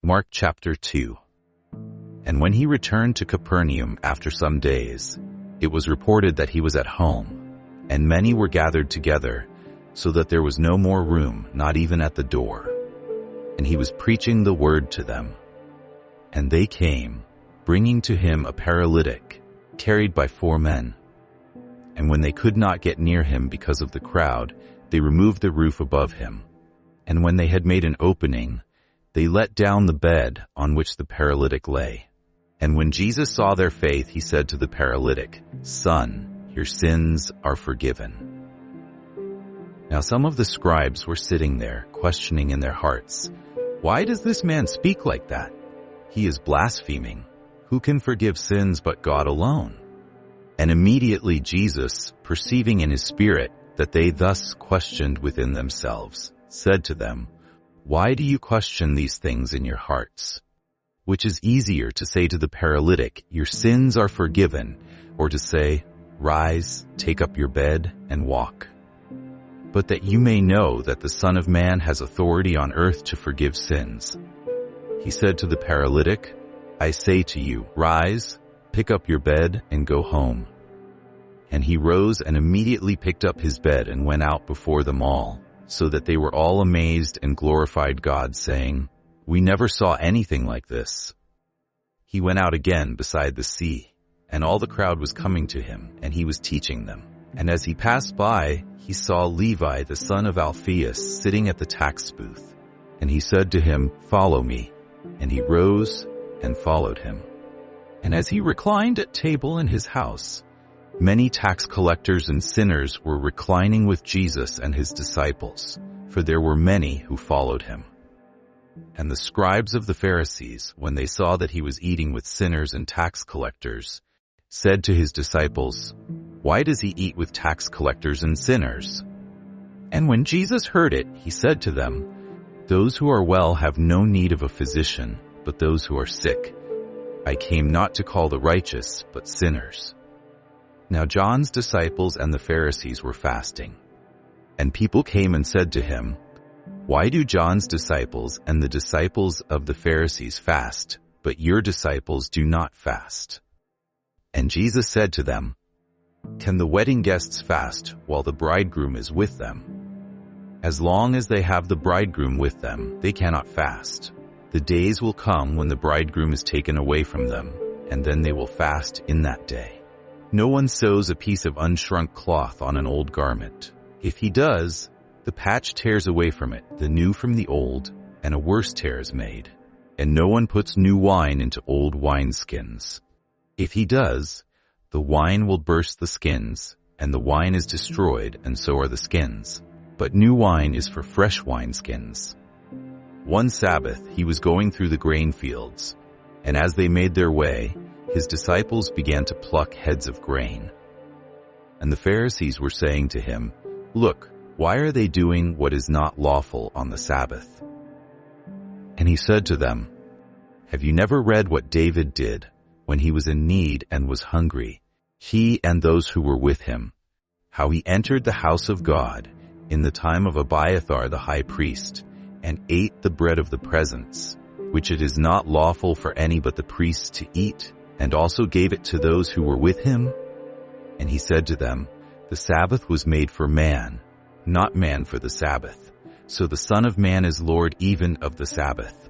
Mark chapter 2. And when he returned to Capernaum after some days, it was reported that he was at home, and many were gathered together, so that there was no more room, not even at the door. And he was preaching the word to them. And they came, bringing to him a paralytic, carried by 4 men. And when they could not get near him because of the crowd, they removed the roof above him. And when they had made an opening, they let down the bed on which the paralytic lay. And when Jesus saw their faith, he said to the paralytic, "Son, your sins are forgiven." Now some of the scribes were sitting there, questioning in their hearts, "Why does this man speak like that? He is blaspheming. Who can forgive sins but God alone?" And immediately Jesus, perceiving in his spirit that they thus questioned within themselves, said to them, "Why do you question these things in your hearts? Which is easier, to say to the paralytic, 'Your sins are forgiven,' or to say, 'Rise, take up your bed, and walk'? But that you may know that the Son of Man has authority on earth to forgive sins." He said to the paralytic, "I say to you, rise, pick up your bed, and go home." And he rose and immediately picked up his bed and went out before them all, so that they were all amazed and glorified God, saying, "We never saw anything like this." He went out again beside the sea, and all the crowd was coming to him, and he was teaching them. And as he passed by, he saw Levi the son of Alphaeus sitting at the tax booth. And he said to him, "Follow me." And he rose and followed him. And as he reclined at table in his house, many tax collectors and sinners were reclining with Jesus and his disciples, for there were many who followed him. And the scribes of the Pharisees, when they saw that he was eating with sinners and tax collectors, said to his disciples, "Why does he eat with tax collectors and sinners?" And when Jesus heard it, he said to them, "Those who are well have no need of a physician, but those who are sick. I came not to call the righteous, but sinners." Now John's disciples and the Pharisees were fasting. And people came and said to him, "Why do John's disciples and the disciples of the Pharisees fast, but your disciples do not fast?" And Jesus said to them, "Can the wedding guests fast while the bridegroom is with them? As long as they have the bridegroom with them, they cannot fast. The days will come when the bridegroom is taken away from them, and then they will fast in that day. No one sews a piece of unshrunk cloth on an old garment. If he does, the patch tears away from it, the new from the old, and a worse tear is made. And no one puts new wine into old wineskins. If he does, the wine will burst the skins, and the wine is destroyed, and so are the skins. But new wine is for fresh wineskins." One Sabbath he was going through the grain fields, and as they made their way, his disciples began to pluck heads of grain. And the Pharisees were saying to him, "Look, why are they doing what is not lawful on the Sabbath?" And he said to them, "Have you never read what David did when he was in need and was hungry, he and those who were with him, how he entered the house of God in the time of Abiathar the high priest, and ate the bread of the presence, which it is not lawful for any but the priests to eat, and also gave it to those who were with him?" And he said to them, "The Sabbath was made for man, not man for the Sabbath. So the Son of Man is Lord even of the Sabbath."